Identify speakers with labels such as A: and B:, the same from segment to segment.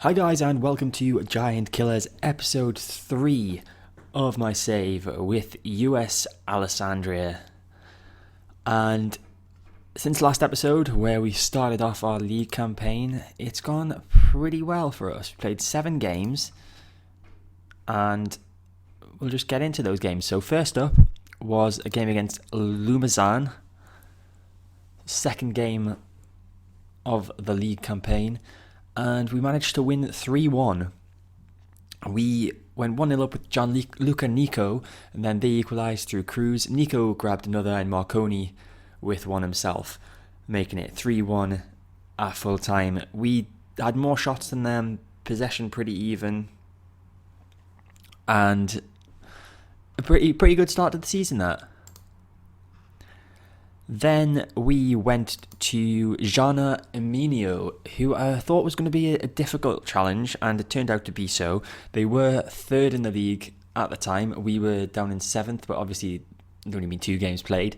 A: Hi guys and welcome to Giant Killers episode 3 of my save with US Alessandria. And since last episode where we started off our league campaign, it's gone pretty well for us. We played 7 games and we'll just get into those games. So first up was a game against Lumazan, second game of the league campaign. And we managed to win 3-1. We went 1-0 up with Gianluca Nico, and then they equalised through Cruz. Nico grabbed another and Marconi with one himself, making it 3-1 at full time. We had more shots than them, possession pretty even, and a pretty good start to the season that. Then we went to Gianna Eminio, who I thought was going to be a difficult challenge, and it turned out to be so. They were third in the league at the time. We were down in 7th, but obviously there'd only been 2 games played.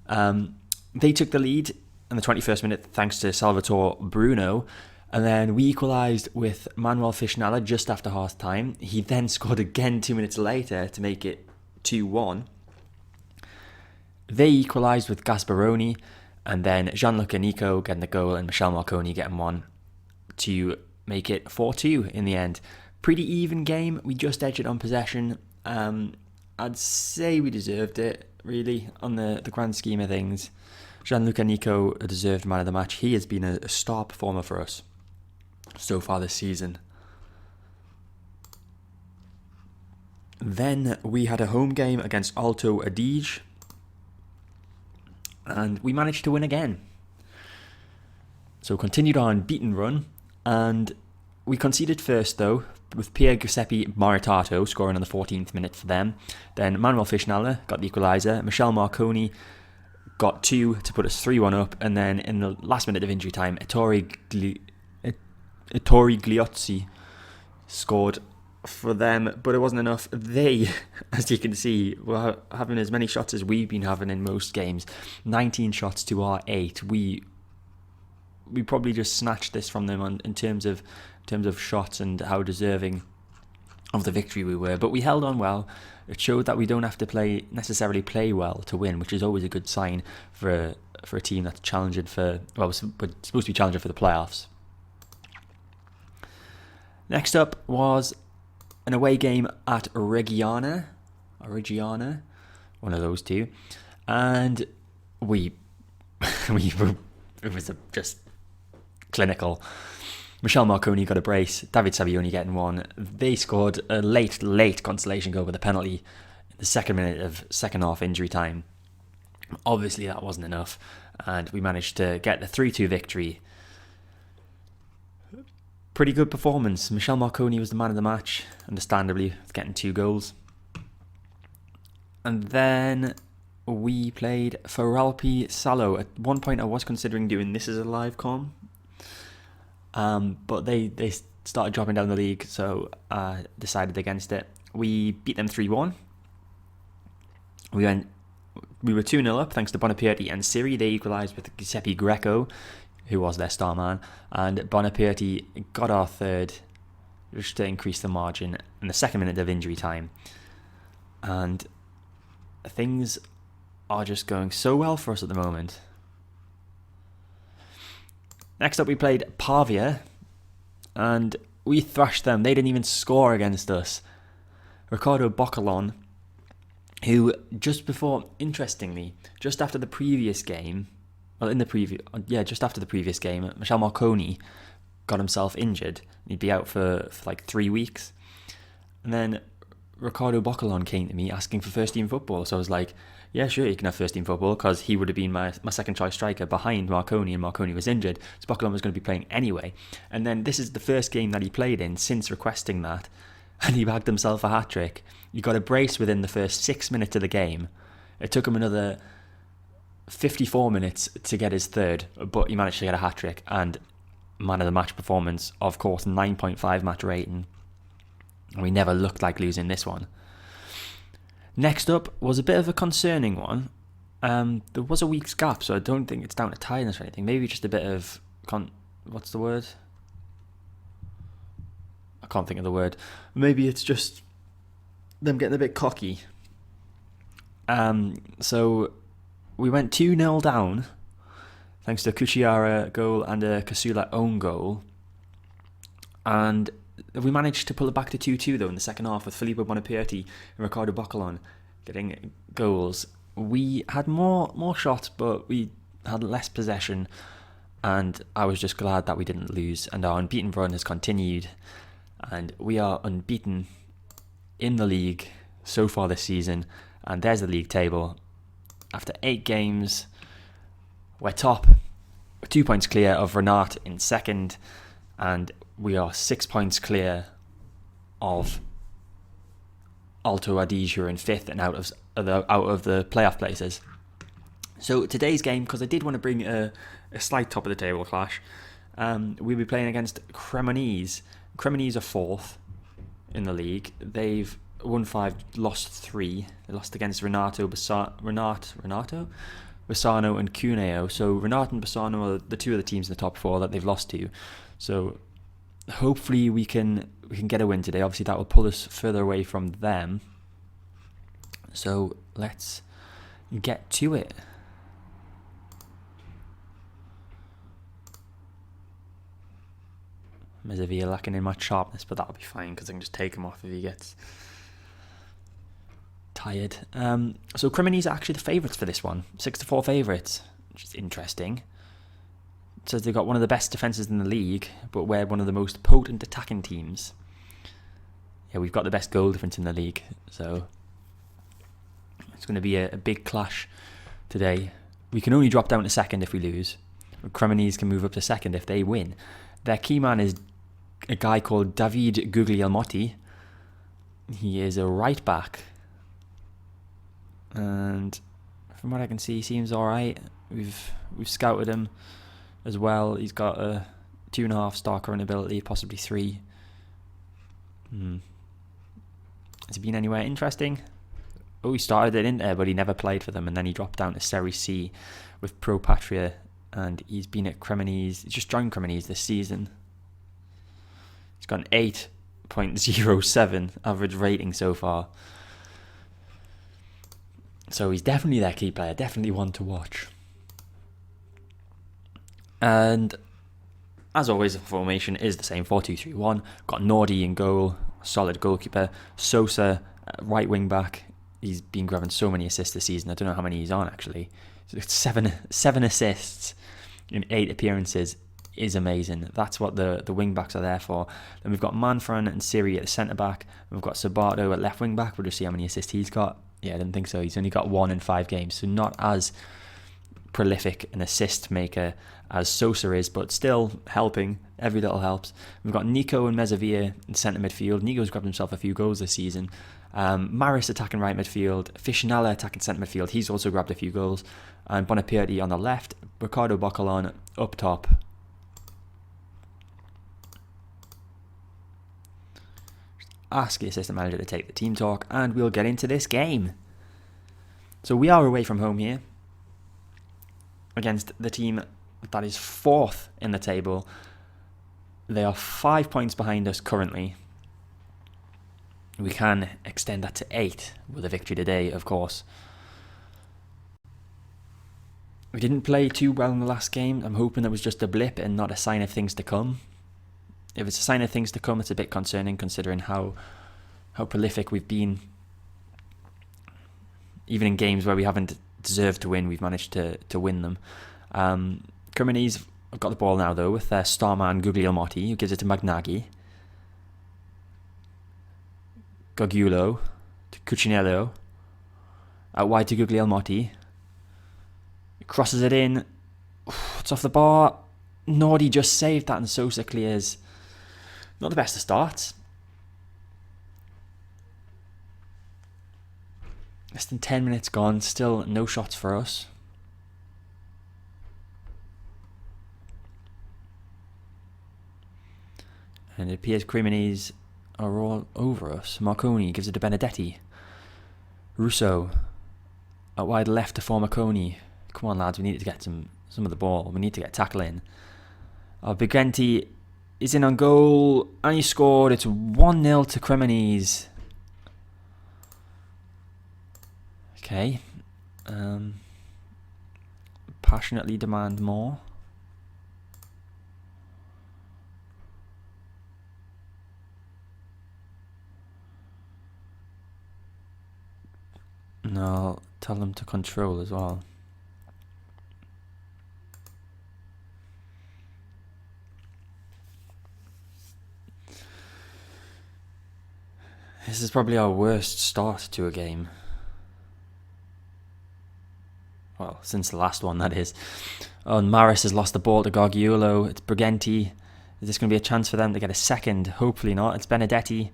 A: They took the lead in the 21st minute thanks to Salvatore Bruno, and then we equalised with Manuel Fishnella just after half time. He then scored again 2 minutes later to make it 2-1. They equalised with Gasparoni, and then Gianluca Nico getting the goal and Michel Marconi getting one to make it 4-2 in the end. Pretty even game. We just edged it on possession. I'd say we deserved it, really, on the grand scheme of things. Gianluca Nico, a deserved man of the match. He has been a star performer for us so far this season. Then we had a home game against Alto Adige, and we managed to win again. So continued our unbeaten run, and we conceded first though, with Pier Giuseppe Maritato scoring on the 14th minute for them. Then Manuel Fishnella got the equaliser, Michel Marconi got 2 to put us 3-1 up, and then in the last minute of injury time, Ettore Gliozzi scored for them, but it wasn't enough. They, as you can see, were having as many shots as we've been having in most games. 19 shots to our 8. We probably just snatched this from them in terms of shots and how deserving of the victory we were. But we held on well. It showed that we don't have to necessarily play well to win, which is always a good sign for a team that's challenging we're supposed to be challenging for the playoffs. Next up was an away game at Reggiana, one of those two, and it was just clinical. Michel Marconi got a brace, David Savioni getting one. They scored a late consolation goal with a penalty in the 2nd minute of second half injury time. Obviously that wasn't enough, and we managed to get the 3-2 victory. Pretty good performance. Michel Marconi was the man of the match, understandably, with getting 2 goals. And then we played Feralpi Salo. At one point I was considering doing this as a live com, but they started dropping down the league, so I decided against it. We beat them 3-1. We were 2-0 up thanks to Bonapierte and Siri. They equalised with Giuseppe Greco, who was their star man, and Bonapierte got our 3rd just to increase the margin in the 2nd minute of injury time. And things are just going so well for us at the moment. Next up we played Pavia, and we thrashed them. They didn't even score against us. Riccardo Boccalon, who just after the previous game, just after the previous game, Michel Marconi got himself injured. He'd be out for like 3 weeks. And then Riccardo Boccalon came to me asking for first team football. So I was like, yeah, sure, you can have first team football, because he would have been my second choice striker behind Marconi, and Marconi was injured. So Boccalon was going to be playing anyway. And then this is the first game that he played in since requesting that, and he bagged himself a hat-trick. He got a brace within the first 6 minutes of the game. It took him another 54 minutes to get his 3rd, but he managed to get a hat-trick, and man of the match performance, of course, 9.5 match rating. And we never looked like losing this one. Next up was a bit of a concerning one. There was a week's gap, so I don't think it's down to tiredness or anything. Maybe just a bit of what's the word? can't think of the word. Maybe it's just them getting a bit cocky. So we went 2-0 down, thanks to a Kuchiara goal and a Kasula own goal. And we managed to pull it back to 2-2 though in the second half with Filippo Bonaperti and Riccardo Boccolon getting goals. We had more shots, but we had less possession, and I was just glad that we didn't lose. And our unbeaten run has continued, and we are unbeaten in the league so far this season. And there's the league table. After 8 games, we're top. We're 2 points clear of Renat in second, and we are 6 points clear of Alto Adige, who are in fifth and out of the playoff places. So today's game, because I did want to bring a slight top of the table clash, we'll be playing against Cremon-easy. Cremon-easy are fourth in the league. They've won 5, lost 3. They lost against Bassano, and Cuneo. So Renato and Bassano are the 2 of the teams in the top 4 that they've lost to. So hopefully we can get a win today. Obviously that will pull us further away from them. So let's get to it. Mezzavia lacking in my sharpness, but that'll be fine because I can just take him off if he gets tired. So Cremon-easy are actually the favourites for this one. 6-4 favourites, which is interesting. It says they've got one of the best defences in the league, but we're one of the most potent attacking teams. Yeah, we've got the best goal difference in the league, so it's going to be a big clash today. We can only drop down to second if we lose. Cremon-easy can move up to second if they win. Their key man is a guy called David Guglielmotti. He is a right back, and from what I can see, he seems alright. We've scouted him as well. He's got a 2.5 star current ability, possibly 3. Has he been anywhere interesting? Oh, he started at Inter, but he never played for them, and then he dropped down to Serie C with Pro Patria, and he's been at Cremon-easy. He's just joined Cremon-easy this season. He's got an 8.07 average rating so far. So he's definitely their key player, definitely one to watch. And as always, the formation is the same, 4-2-3-1. Got Nordi in goal, solid goalkeeper. Sosa, right wing back. He's been grabbing so many assists this season. I don't know how many he's on actually. So it's seven assists in 8 appearances is amazing. That's what the wing backs are there for. Then we've got Manfran and Siri at the centre back. We've got Sabato at left wing back. We'll just see how many assists he's got. Yeah, I didn't think so. He's only got 1 in 5 games, so not as prolific an assist maker as Sosa is, but still helping. Every little helps. We've got Nico and Mezzavia in centre midfield. Nico's grabbed himself a few goals this season. Maris attacking right midfield. Fishnala attacking centre midfield. He's also grabbed a few goals. And Bonaperti on the left. Riccardo Boccolon up top. Ask the assistant manager to take the team talk, and we'll get into this game. So we are away from home here against the team that is 4th in the table. They are 5 points behind us currently. We can extend that to 8 with a victory today, of course. We didn't play too well in the last game. I'm hoping that was just a blip and not a sign of things to come. If it's a sign of things to come, it's a bit concerning considering how prolific we've been. Even in games where we haven't deserved to win, we've managed to win them. Cremon-easy have got the ball now though with their star man Guglielmotti, who gives it to Magnaghi. Gogulo to Cucinello. Out wide to Guglielmotti. Crosses it in. It's off the bar. Nordi just saved that and Sosa clears. Not the best of starts. Less than 10 minutes gone. Still no shots for us. And it appears Cremon-easy are all over us. Marconi gives it to Benedetti. Russo. Out wide left to Formiconi. Come on lads, we need to get some of the ball. We need to get tackling. Briganti is in on goal, and he scored. It's 1-0 to Cremon-easy. Okay. Passionately demand more. No, tell them to control as well. This is probably our worst start to a game. Well, since the last one, that is. Oh, and Maris has lost the ball to Gargiulo. It's Briganti. Is this going to be a chance for them to get a second? Hopefully not. It's Benedetti.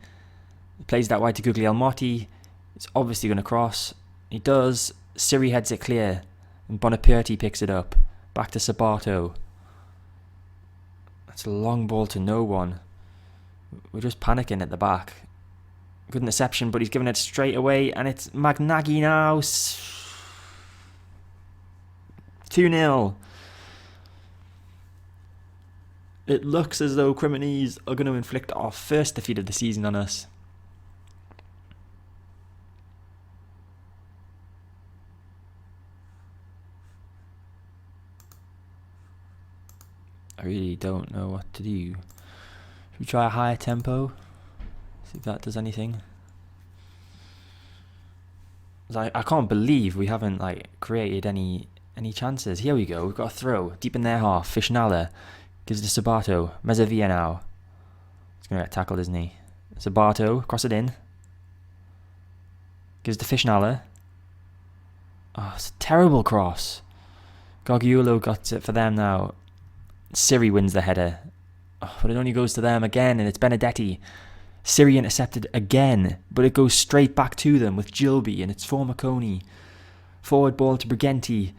A: He plays that wide to Guglielmotti. It's obviously going to cross. He does. Siri heads it clear. And Bonaperti picks it up. Back to Sabato. That's a long ball to no one. We're just panicking at the back. Good interception, but he's given it straight away. And it's Magnaghi now. 2-0. It looks as though Cremon-easy are going to inflict our first defeat of the season on us. I really don't know what to do. Should we try a higher tempo? See if that does anything. I can't believe we haven't created any chances. Here we go. We've got a throw deep in their half. Fishnala gives it to Sabato. Mezzavia now. He's going to get tackled, isn't he? Sabato, cross it in. Gives it to Fishnala. Oh, it's a terrible cross. Gargiulo got it for them now. Siri wins the header. Oh, but it only goes to them again, and it's Benedetti. Siri intercepted again, but it goes straight back to them with Gilby, and it's Formiconi. Forward ball to Briganti.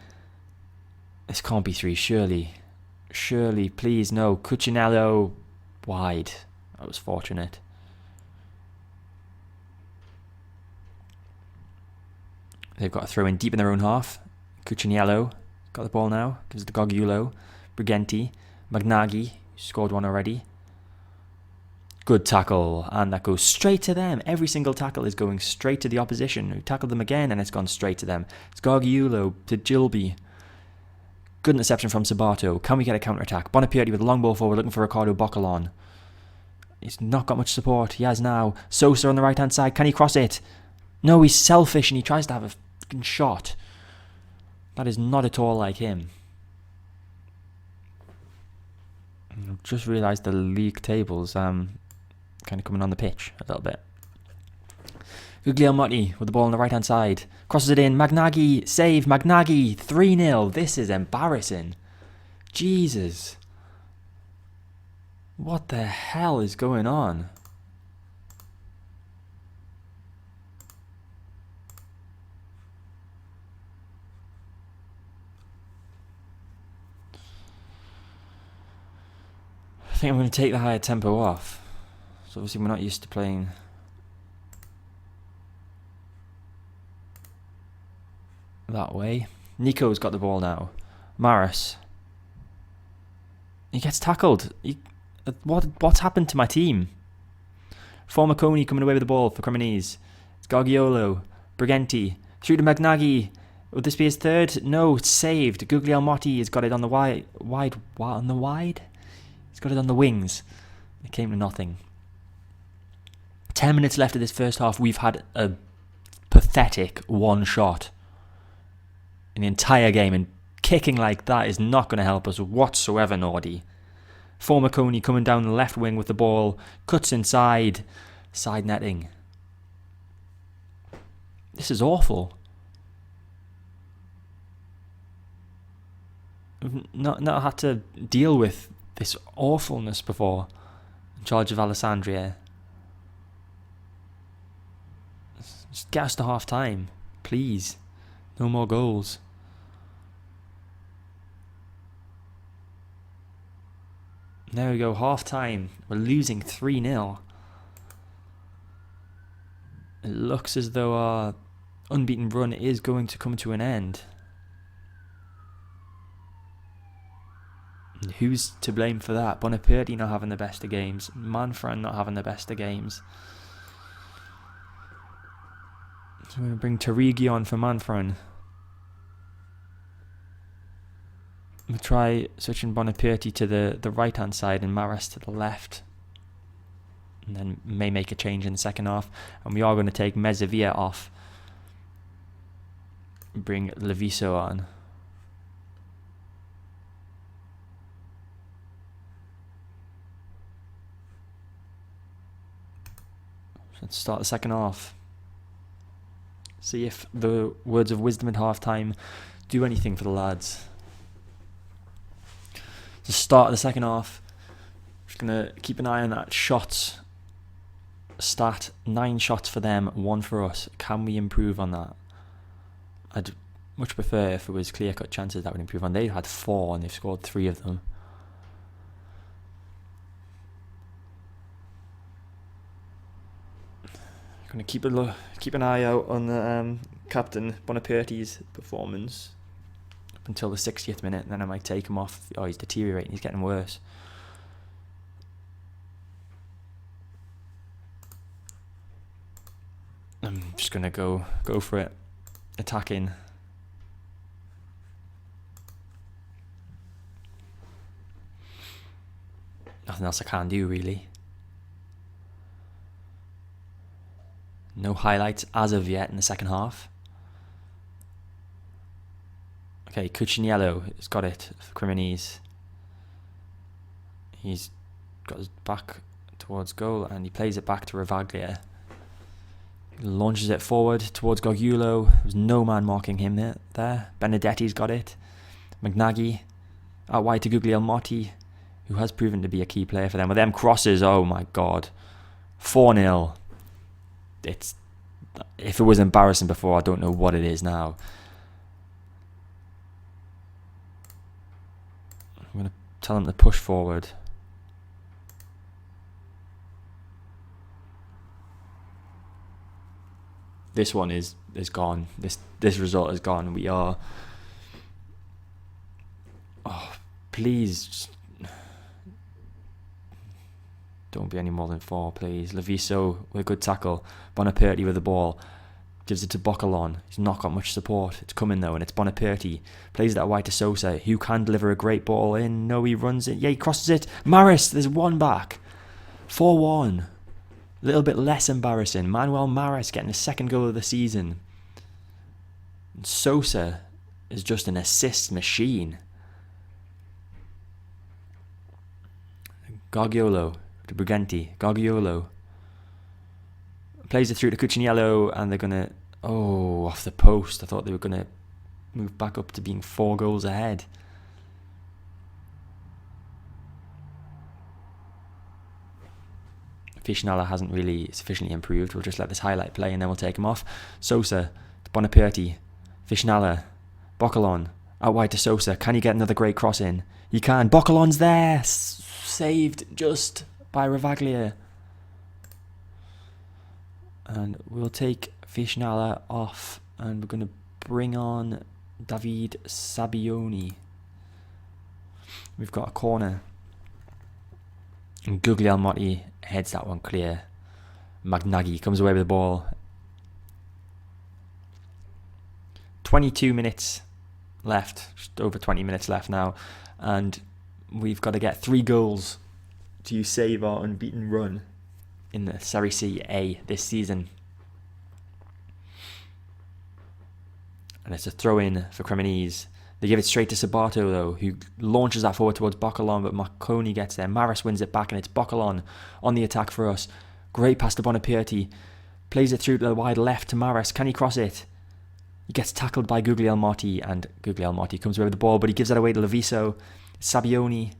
A: This can't be 3, surely. Surely, please, no. Cuccinello, wide. That was fortunate. They've got a throw in deep in their own half. Cuccinello got the ball now. Gives it to Gargiulo. Briganti. Magnaghi, scored one already. Good tackle, and that goes straight to them. Every single tackle is going straight to the opposition, who tackled them again, and it's gone straight to them. It's Gargiulo to Gilby. Good interception from Sabato. Can we get a counter-attack? Bonaperti with a long ball forward, looking for Ricardo Boccolon. He's not got much support. He has now. Sosa on the right-hand side. Can he cross it? No, he's selfish, and he tries to have a fucking shot. That is not at all like him. I've just realised the league tables kind of coming on the pitch a little bit. Guglielmotti with the ball on the right hand side. Crosses it in. Magnaghi, save. Magnaghi, 3-0. This is embarrassing. Jesus. What the hell is going on? I think I'm going to take the higher tempo off. So obviously we're not used to playing that way. Nico's got the ball now. Maris. He gets tackled. What's happened to my team? Formiconi coming away with the ball for Cremon-easy. It's Gargiulo. Briganti. Through to Magnaghi. Would this be his third? No, it's saved. Guglielmotti has got it on the wide. On the wide? He's got it on the wings. It came to nothing. 10 minutes left of this first half. We've had a pathetic one shot in the entire game, and kicking like that is not going to help us whatsoever, Nordy. Formiconi coming down the left wing with the ball. Cuts inside. Side netting. This is awful. We've not had to deal with this awfulness before. In charge of Alessandria. Just get us to half time, please. No more goals. There we go, half time. We're losing 3-0. It looks as though our unbeaten run is going to come to an end. who's to blame for that? Bonaperti not having the best of games. Manfred not having the best of games. So we're going to bring Tarigi on for Manfred. We'll try switching Bonaperti to the right-hand side and Maris to the left. And then may make a change in the second half. And we are going to take Mezzavia off. Bring Leviso on. Let's start the second half. See if the words of wisdom at half-time do anything for the lads. To start the second half, just going to keep an eye on that shots stat. 9 shots for them, 1 for us. Can we improve on that? I'd much prefer if it was clear-cut chances that would improve on. They've had 4 and they've scored 3 of them. Going to keep an eye out on the captain Bonaperti's performance up until the 60th minute, and then I might take him off. Oh, he's deteriorating. He's getting worse. I'm just going to go for it. Attacking. Nothing else I can do, really. No highlights as of yet in the second half. Okay, Cuciniello has got it for Cremon-easy. He's got his back towards goal and he plays it back to Ravaglia. He launches it forward towards Gorgulo. There's no man marking him there. Benedetti's got it. Magnaghi out wide to Guglielmotti, who has proven to be a key player for them. With them crosses, oh my god. 4-0. If it was embarrassing before, I don't know what it is now. I'm going to tell them to push forward. This one is gone. This result is gone. We are... Oh, please... Just don't be any more than 4, please. Leviso with a good tackle. Bonaperti with the ball. Gives it to Boccolon. He's not got much support. It's coming though, and it's Bonaperti. Plays that wide to Sosa, who can deliver a great ball in. No, he runs it. Yeah, he crosses it. Maris, there's 1 back. 4-1. A little bit less embarrassing. Manuel Maris getting his 2nd goal of the season. And Sosa is just an assist machine. Gargiolo to Briganti. Gargiolo plays it through to Cuciniello, and they're going to... Oh, off the post. I thought they were going to move back up to being 4 goals ahead. Fishnala hasn't really sufficiently improved. We'll just let this highlight play and then we'll take him off. Sosa to Bonaperti. Fishnala. Boccolon. Out wide to Sosa. Can he get another great cross in? He can. Boccolon's there. Saved just by Ravaglia. And we'll take Fishnala off and we're going to bring on David Sabioni. We've got a corner. And Guglielmotti heads that one clear. Magnaghi comes away with the ball. 22 minutes left. Just over 20 minutes left now. And we've got to get 3 goals to save our unbeaten run in the Serie A this season. And it's a throw-in for Cremon-easy. They give it straight to Sabato, though, who launches that forward towards Boccolon, but Marconi gets there. Maris wins it back, and it's Boccolon on the attack for us. Great pass to Bonaperti. Plays it through to the wide left to Maris. Can he cross it? He gets tackled by Guglielmotti, and Guglielmotti comes away with the ball, but he gives that away to Leviso. Sabioni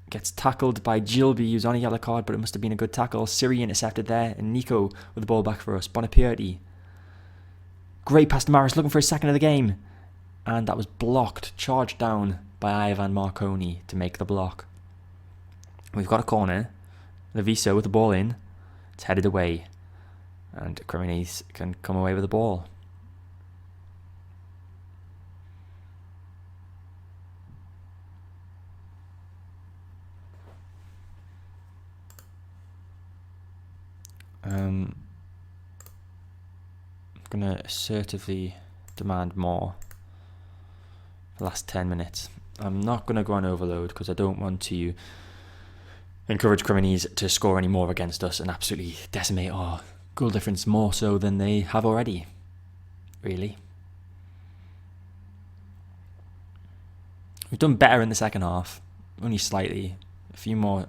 A: gets tackled by Gilby, who's on a yellow card, but it must have been a good tackle. Siri intercepted there, and Nico with the ball back for us. Bonaperti. Great pass to Maris, looking for his 2nd of the game. And that was blocked, charged down by Ivan Marconi to make the block. We've got a corner. Leviso with the ball in. It's headed away. And Cremon-easy can come away with the ball. I'm going to assertively demand more for the last 10 minutes. I'm not going to go on overload because I don't want to encourage Cremon-easy to score any more against us and absolutely decimate our goal difference more so than they have already, really. We've done better in the second half, only slightly. A few more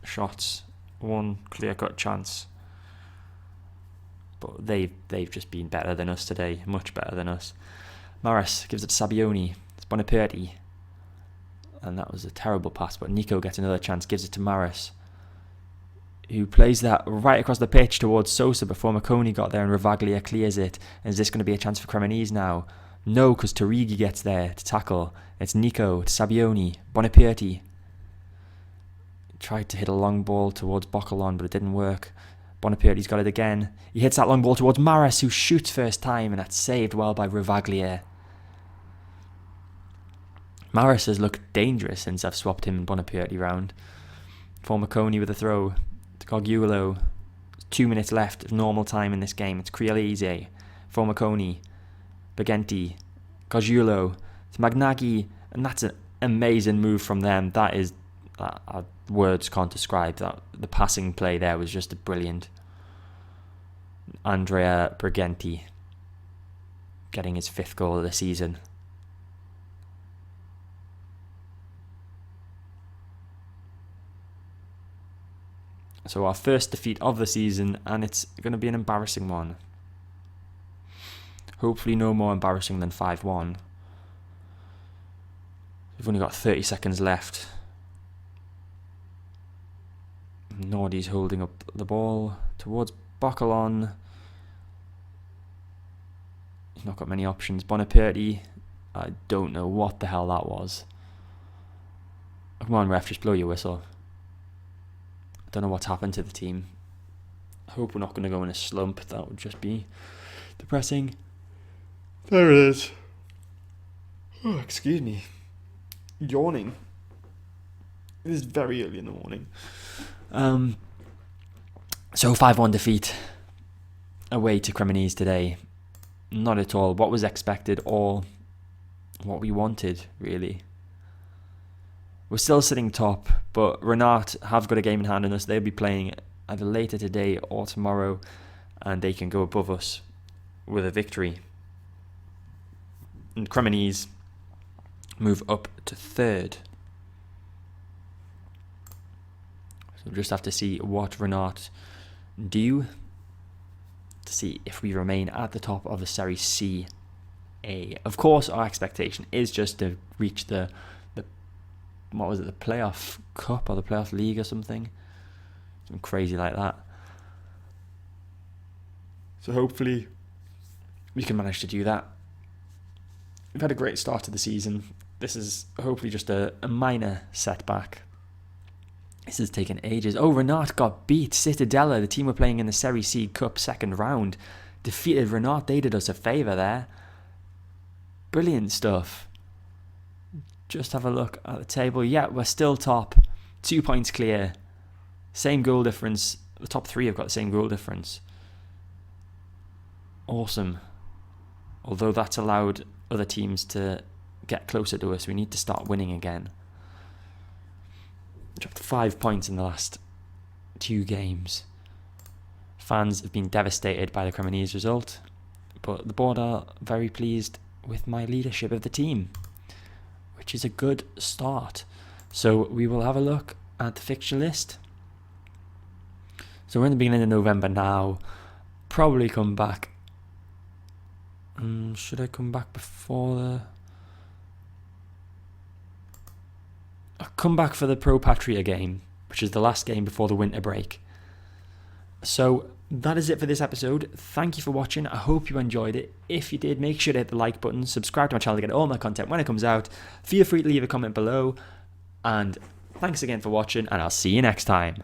A: shots, one clear-cut chance. But they've just been better than us today, much better than us. Maris gives it to Sabioni. It's Bonaperti. And that was a terrible pass, but Nico gets another chance, gives it to Maris, who plays that right across the pitch towards Sosa before Maconi got there, and Ravaglia clears it. And is this going to be a chance for Cremon-easy now? No, because Tarigi gets there to tackle. It's Nico to Sabioni. Bonaperti tried to hit a long ball towards Boccolon, but it didn't work. Bonaperti's got it again. He hits that long ball towards Maris, who shoots first time, and that's saved well by Ravaglia. Maris has looked dangerous since I've swapped him and Bonaperti round. For Maconi with a throw to Cogulo. 2 minutes left of normal time in this game. It's Cremon-easy for Maconi. Bagenti. Cogulo to Magnaghi. And that's an amazing move from them. That is... words can't describe that. The passing play there was just brilliant. Andrea Briganti getting his 5th goal of the season. So our first defeat of the season, and it's going to be an embarrassing one. Hopefully no more embarrassing than 5-1. We've only got 30 seconds left. Nordy's holding up the ball towards Boccolon. He's not got many options. Bonaperti, I don't know what the hell that was. Come on, ref, just blow your whistle. I don't know what's happened to the team. I hope we're not going to go in a slump. That would just be depressing. There it is. Oh, excuse me. Yawning. It is very early in the morning. So 5-1 defeat away to Cremon-easy today. Not at all what was expected or what we wanted, really. We're still sitting top, but Renat have got a game in hand on us. They'll be playing either later today or tomorrow, and they can go above us with a victory. And Cremon-easy move up to 3rd. So we'll just have to see what Renat do to see if we remain at the top of the Serie A. Of course, our expectation is just to reach the playoff cup or the playoff league or something crazy like that. So hopefully we can manage to do that. We've had a great start to the season. This is hopefully just a minor setback. This has taken ages. Oh, Renat got beat. Cittadella, the team we're playing in the Serie C Cup 2nd round, defeated Renat. They did us a favour there. Brilliant stuff. Just have a look at the table. Yeah, we're still top. 2 points clear. Same goal difference. The top 3 have got the same goal difference. Awesome. Although that's allowed other teams to get closer to us, we need to start winning again. Dropped 5 points in the last 2 games. Fans have been devastated by the Cremon-easy result, but the board are very pleased with my leadership of the team, which is a good start. So we will have a look at the fixture list. So we're in the beginning of November now. Probably come back. Should I come back before the... I'll come back for the Pro Patria game, which is the last game before the winter break. So that is it for this episode. Thank you for watching. I hope you enjoyed it. If you did, make sure to hit the like button, subscribe to my channel to get all my content when it comes out. Feel free to leave a comment below. And thanks again for watching, and I'll see you next time.